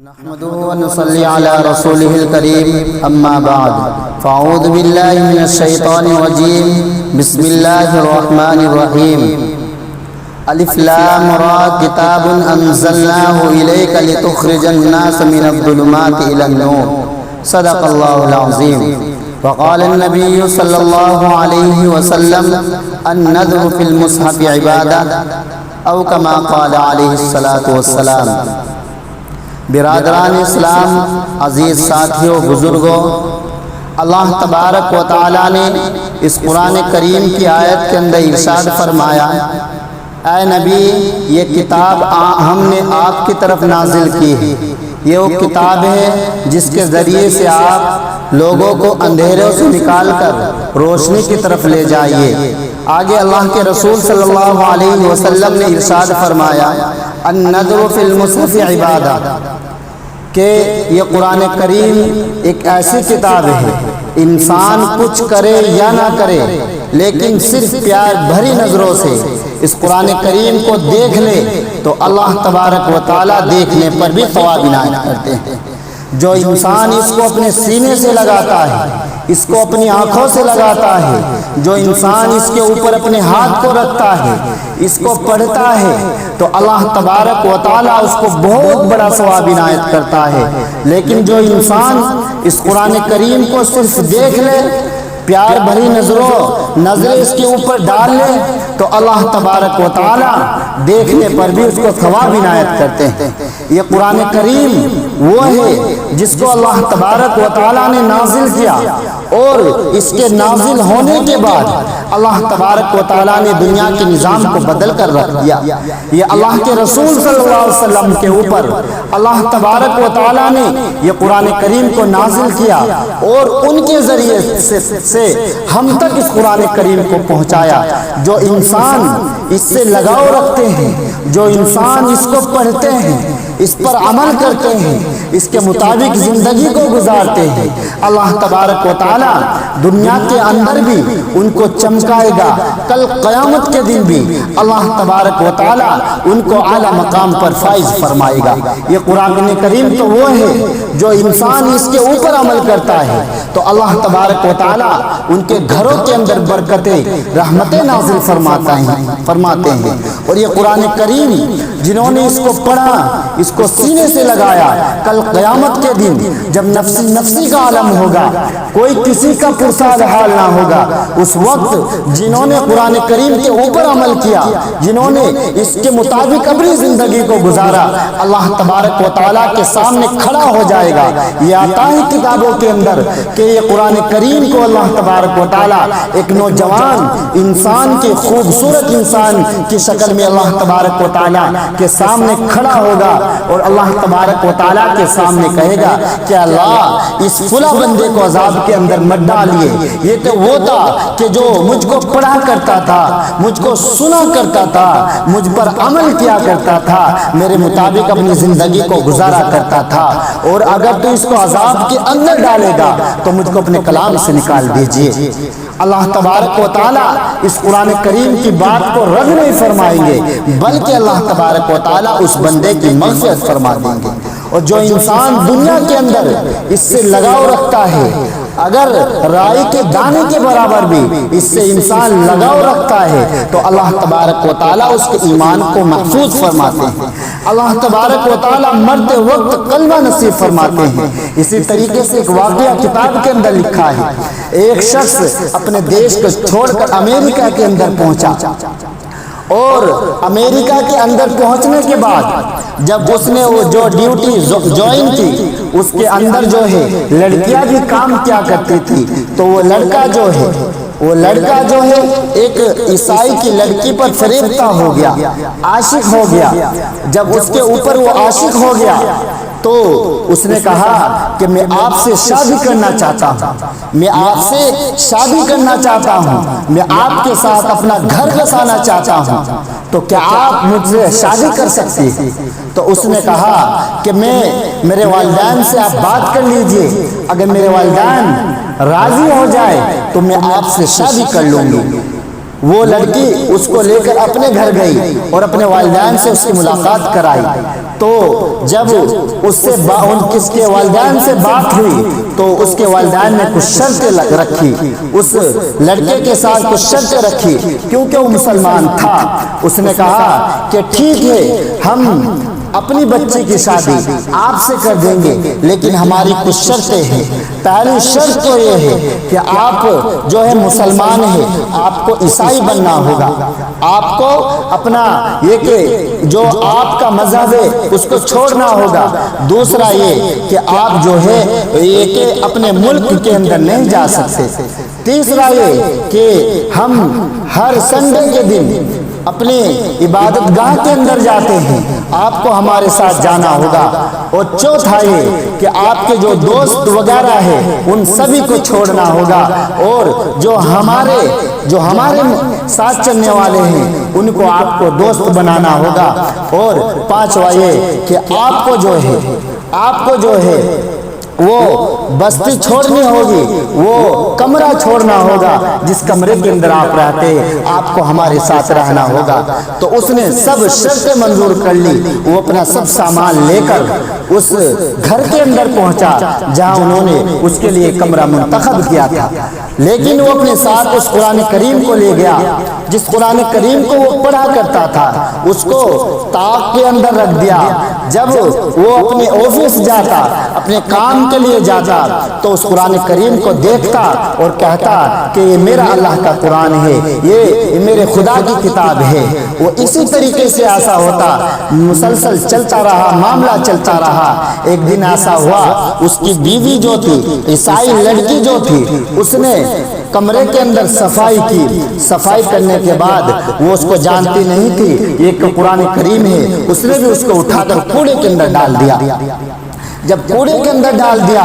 نحمده ونصلي على رسوله الكريم أما بعد فأعوذ بالله من الشيطان الرجيم بسم الله الرحمن الرحيم ألف لام را كتاب أنزلناه إليك لتخرج الناس من الظلمات إلى النور صدق الله العظيم. وقال النبي صلى الله عليه وسلم النذر في المصحف عبادة أو كما قال عليه الصلاة والسلام. برادران اسلام، عزیز ساتھیوں، بزرگوں، اللہ تبارک و تعالیٰ نے اس قرآن کریم کی آیت کے اندر ارشاد فرمایا، اے نبی یہ کتاب ہم نے آپ کی طرف نازل کی ہے، یہ وہ کتاب ہے جس کے ذریعے سے آپ لوگوں کو اندھیروں سے نکال کر روشنی کی طرف لے جائیے۔ آگے اللہ کے رسول صلی اللہ علیہ وسلم نے ارشاد فرمایا النذر فی المصحف عبادہ، کہ یہ قرآن کریم ایک ایسی کتاب ہے انسان کچھ کرے یا نہ کرے لیکن صرف پیار بھری نظروں سے اس قرآن کریم کو دیکھ لے تو اللہ تبارک و تعالیٰ دیکھنے پر بھی ثواب عنایت کرتے ہیں۔ جو انسان اس کو اپنے سینے سے لگاتا ہے، اس کو اپنی آنکھوں سے لگاتا ہے، جو انسان اس کے اوپر اپنے ہاتھ کو رکھتا ہے، اس کو پڑھتا ہے تو اللہ تبارک و تعالیٰ اس کو بہت بڑا ثواب عنایت کرتا ہے۔ لیکن جو انسان اس قرآن کریم کو صرف دیکھ لے، پیار بھری نظریں اس کے اوپر ڈال لے تو اللہ تبارک و تعالیٰ دیکھنے پر بھی اس کو ثواب عنایت کرتے ہیں۔ یہ قرآن کریم وہ ہے جس کو اللہ تبارک و تعالیٰ نے نازل کیا، اور اس کے نازل ہونے کے بعد اللہ تبارک و تعالیٰ نے دنیا کے نظام کو بدل کر رکھ دیا۔ یہ اللہ کے رسول صلی اللہ علیہ وسلم کے اوپر اللہ تبارک و تعالیٰ نے یہ قرآن کریم کو نازل کیا اور ان کے ذریعے سے ہم تک اس قرآن کریم کو پہنچایا۔ جو انسان اس سے لگاؤ رکھتے ہیں، جو انسان اس کو پڑھتے ہیں، اس پر عمل کرتے ہیں، اس کے مطابق زندگی کو گزارتے ہیں، اللہ تبارک و تعالیٰ دنیا کے اندر بھی ان کو چمکائے گا، کل قیامت کے دن بھی اللہ تبارک و تعالیٰ ان کو اعلیٰ مقام پر فائز فرمائے گا۔ یہ قرآن کریم تو وہ ہے جو انسان اس کے اوپر عمل کرتا ہے تو اللہ تبارک و تعالیٰ ان کے گھروں کے اندر برکتیں، رحمتیں نازل فرماتے ہیں۔ اور یہ قرآن کریم جنہوں نے اس کو پڑھا، اس کو سینے سے لگایا، کل قیامت کے دن جب نفسی کا عالم ہوگا، کوئی کسی کا پرساد حال نہ ہوگا، اس وقت جنہوں نے قرآن کریم کے اوپر عمل کیا، جنہوں نے اس کے مطابق اپنی زندگی کو گزارا، اللہ تبارک و تعالیٰ کے سامنے کھڑا ہو جائے گا۔ یہ آتا ہے کتابوں کے اندر کہ یہ قرآن کریم کو اللہ تبارک و تعالیٰ ایک نوجوان انسان کی، خوبصورت انسان کی شکل میں اللہ تبارک و تعالیٰ کے سامنے کھڑا ہوگا اور اللہ تبارک و تعالیٰ کے سامنے کہے گا کہ اللہ اس فلاں بندے کو عذاب کے اندر مت ڈالیے، یہ تو وہ تھا کہ جو مجھ کو پڑھا کرتا تھا، مجھ کو سنا کرتا تھا، مجھ پر عمل کیا کرتا تھا، میرے مطابق اپنی زندگی کو گزارا کرتا تھا، اور اگر تو اس کو عذاب کے اندر ڈالے گا تو مجھ کو اپنے کلام سے نکال دیجئے۔ اللہ تبارک و تعالیٰ اس قرآن کریم کی بات کو رد نہیں فرمائیں گے بلکہ اللہ تبارک و تعالیٰ اس بندے کی مغفرت فرما دیں گے۔ اور جو انسان دنیا کے اندر اس سے لگاؤ رکھتا ہے، اگر رائی کے دانے کے برابر بھی اس سے انسان لگاؤ رکھتا ہے تو اللہ تبارک و تعالیٰ اس کے ایمان کو محفوظ فرماتے ہیں، اللہ تبارک و تعالیٰ مرتے وقت کلمہ نصیب فرماتے ہیں۔ اسی طریقے سے ایک واقعہ کتاب کے اندر لکھا ہے، ایک شخص اپنے دیش کو چھوڑ کر امریکہ کے اندر پہنچا، اور امریکہ کے اندر پہنچنے کے بعد جب اس نے وہ جو ڈیوٹی جوائن کی، اس کے اندر جو ہے لڑکیاں بھی کام کیا کرتی تھی، تو وہ لڑکا جو ہے ایک عیسائی کی لڑکی پر فریفتہ ہو گیا، عاشق ہو گیا۔ جب اس کے اوپر وہ عاشق ہو گیا تو اس نے کہا کہ میں آپ سے شادی کرنا چاہتا ہوں، میں آپ سے شادی کرنا چاہتا ہوں، میں آپ کے ساتھ اپنا گھر بسانا چاہتا ہوں، تو کیا آپ مجھ سے شادی کر سکتے ہیں؟ تو اس نے کہا کہ میرے والدین سے آپ بات کر لیجئے، اگر میرے والدین راضی ہو جائے تو میں آپ سے شادی کر لوں گی۔ وہ لڑکی اس کو لے کر اپنے گھر گئی اور اپنے والدین سے اس کی ملاقات کرائی. تو جب اس سے کس کے والدین سے بات ہوئی تو اس کے والدین نے کچھ شرطیں رکھی، اس لڑکے کے ساتھ کچھ شرطیں رکھی کیونکہ وہ مسلمان تھا. اس نے کہا کہ ٹھیک ہے، ہم اپنی بچی کی شادی آپ سے کر دیں گے، لیکن ہماری کچھ شرطیں ہیں. پہلی شرط تو یہ ہے کہ آپ جو ہے مسلمان ہیں، آپ کو عیسائی بننا ہوگا، آپ کو اپنا یہ کہ جو آپ کا مذہب ہے اس کو چھوڑنا ہوگا. دوسرا یہ کہ آپ جو ہے یہ کہ اپنے ملک کے اندر نہیں جا سکتے. تیسرا یہ کہ ہم ہر سنڈے کے دن اپنے عبادت گاہ کے اندر جاتے ہیں، آپ کو ہمارے ساتھ جانا ہوگا. اور چوتھا یہ کہ آپ کے جو دوست وغیرہ ہیں ان سبھی کو چھوڑنا ہوگا، اور جو ہمارے ساتھ چلنے والے ہیں ان کو آپ کو دوست بنانا ہوگا. اور پانچواں یہ کہ آپ کو جو ہے وہ بستی چھوڑنی ہوگی، وہ کمرہ چھوڑنا ہوگا جس کمرے کے اندر آپ رہتے ہیں، آپ کو ہمارے ساتھ رہنا ہوگا. تو اس نے سب شرطیں منظور کر لی. وہ اپنا سب سامان لے کر اس گھر کے اندر پہنچا جہاں انہوں نے اس کے لیے کمرہ منتخب کیا تھا. لیکن وہ اپنے ساتھ اس قرآن کریم کو لے گیا، جس قرآن کریم کو وہ پڑھا کرتا تھا اس کو طاق کے اندر رکھ دیا. جب وہ اپنے آفس جاتا، اپنے کام کے لیے جاتا، تو اس قرآن کریم کو دیکھتا اور کہتا کہ یہ میرا اللہ کا قرآن ہے، یہ میرے خدا کی کتاب ہے. وہ اسی طریقے سے ایسا ہوتا، مسلسل چلتا رہا، معاملہ چلتا رہا. ایک دن ایسا ہوا، اس کی بیوی جو تھی، عیسائی لڑکی جو تھی، اس نے کمرے کے اندر صفائی کی. صفائی کرنے کے بعد وہ اس کو جانتی نہیں تھی یہ قرآن کریم ہے. اس نے بھی اس کو اٹھا کر کوڑے کے اندر ڈال دیا. جب کوڑے کے اندر ڈال دیا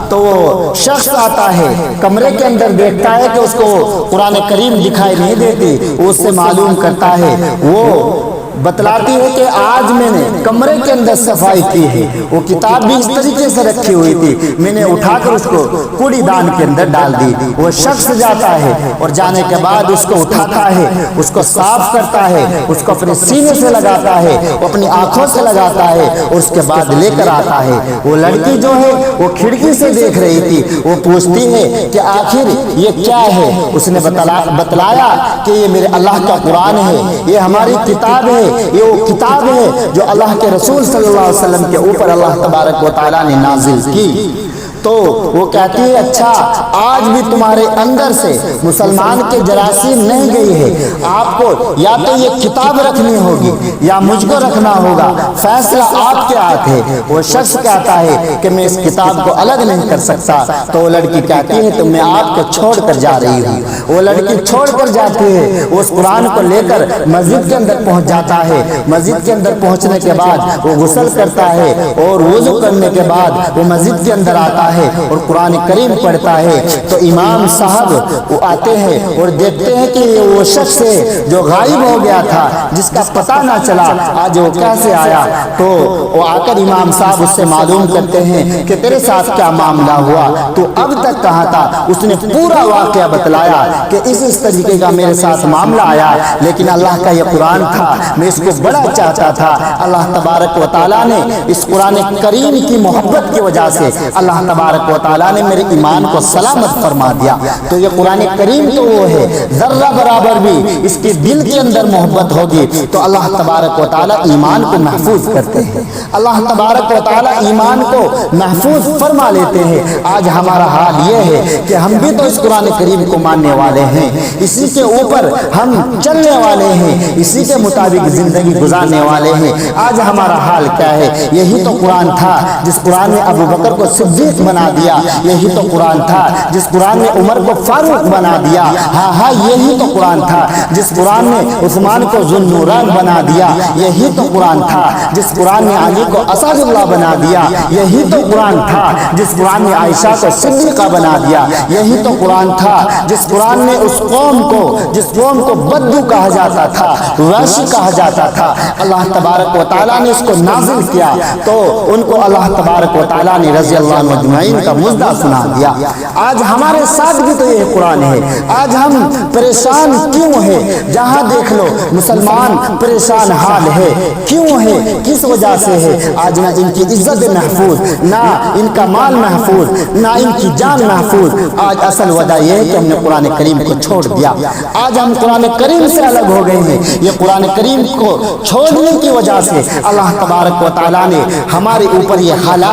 تو وہ شخص آتا ہے، کمرے کے اندر دیکھتا ہے کہ اس کو قرآن کریم دکھائی نہیں دیتی. وہ اس سے معلوم کرتا ہے، وہ بتلاتی ہے کہ آج میں نے کمرے کے اندر صفائی کی ہے، وہ کتاب بھی اس طریقے سے رکھی ہوئی تھی، میں نے اٹھا کر اس کو کوڑی دان کے اندر ڈال دی. وہ شخص جاتا ہے اور جانے کے بعد اس کو اٹھاتا ہے، اس کو صاف کرتا ہے، اس کو اپنے سینے سے لگاتا ہے، وہ اپنی آنکھوں سے لگاتا ہے اور اس کے بعد لے کر آتا ہے. وہ لڑکی جو ہے وہ کھڑکی سے دیکھ رہی تھی. وہ پوچھتی ہے کہ آخر یہ کیا ہے؟ اس نے بتلایا کہ یہ میرے اللہ کا قرآن ہے، یہ ہماری کتاب ہے، یہ وہ کتاب ہے جو اللہ کے رسول صلی اللہ علیہ وسلم کے اوپر اللہ تبارک و تعالیٰ نے نازل کی. تو وہ کہتی ہے اچھا آج بھی تمہارے اندر سے مسلمان کے جراثیم نہیں گئی ہے، آپ کو یا تو یہ کتاب رکھنی ہوگی یا مجھ کو رکھنا ہوگا، فیصلہ آپ کے ہاتھ ہے. وہ شخص کہتا ہے کہ میں اس کتاب کو الگ نہیں کر سکتا. تو وہ لڑکی کہتی ہے تو میں آپ کو چھوڑ کر جا رہی ہوں. وہ لڑکی چھوڑ کر جاتی ہے، وہ اس قرآن کو لے کر مسجد کے اندر پہنچ جاتا ہے. مسجد کے اندر پہنچنے کے بعد وہ غسل کرتا ہے اور وضو کرنے کے بعد وہ مسجد کے اندر آتا ہے اور قرآن کریم پڑھتا ہے. تو امام صاحب وہ آتے ہیں اور دیکھتے ہیں کہ یہ وہ شخص ہے جو غائب ہو گیا تھا، جس کا پتہ نہ چلا آج وہ کیسے آیا. تو وہ آ کر امام صاحب اس سے معلوم کرتے ہیں کہ تیرے ساتھ کیا معاملہ ہوا، تو اب تک کہاں تھا. اس نے پورا واقعہ بتلایا کہ اس طریقے کا میرے ساتھ معاملہ آیا، لیکن اللہ کا یہ قرآن تھا، میں اس کو بڑا چاہتا تھا. اللہ تبارک و تعالیٰ نے اس قرآن کریم کی محبت کی وجہ سے اللہ تبارک و تعالیٰ نے میرے ایمان کو سلامت فرما دیا. تو یہ قرآن کریم تو وہ ہے، ذرہ برابر بھی اس کے دل کے اندر محبت ہوگی تو اللہ تبارک و تعالیٰ ایمان کو محفوظ کرتے ہیں، اللہ تبارک و تعالیٰ ایمان کو محفوظ فرما لیتے ہیں. آج ہمارا حال یہ ہے کہ ہم بھی تو اس قرآن کریم کو ماننے والے ہیں، اسی کے اوپر ہم چلنے والے ہیں، اسی کے مطابق زندگی گزارنے والے ہیں. آج ہمارا حال کیا ہے؟ یہی تو قرآن تھا جس قرآن نے ابو بکر کو صدیق بنا دیا، یہی تو قرآن تھا جس قرآن نے عمر کو فاروق بنا دیا. ہاں یہی تو قرآن تھا جس قرآن نے عثمان کو ذو النورین بنا دیا. یہی تو قرآن تھا جس قرآن نے علی کو اسد اللہ بنا دیا. یہی تو قرآن تھا جس قرآن نے عائشہ کو صدیقہ بنا دیا. یہی تو قرآن تھا جس قرآن نے اس قوم کو بدو کہا جاتا تھا، وحشی کہا جاتا تھا، اللہ تبارک و تعالیٰ نے اس کو نازل کیا تو ان کو اللہ تبارک و تعالیٰ نے رضی اللہ عنہ مطمئن کا مژدہ سنا دیا۔ آج ہمارے ساتھ بھی تو یہ قرآن ہے۔ آج ہم پریشان کیوں ہیں؟ جہاں دیکھ لو مسلمان پریشان حال ہے، کیوں ہے؟ کس وجہ سے ہے؟ آج نہ ان کی عزت محفوظ، نہ ان کا مال محفوظ، نہ ان کی جان محفوظ۔ آج اصل وجہ یہ ہے کہ ہم نے قرآن کریم کو چھوڑ دیا۔ آج ہم قرآن کریم سے الگ ہو گئے ہیں۔ یہ قرآن کریم کو چھوڑنے کی وجہ سے اللہ تبارک و تعالیٰ نے ہمارے اوپر یہ حالات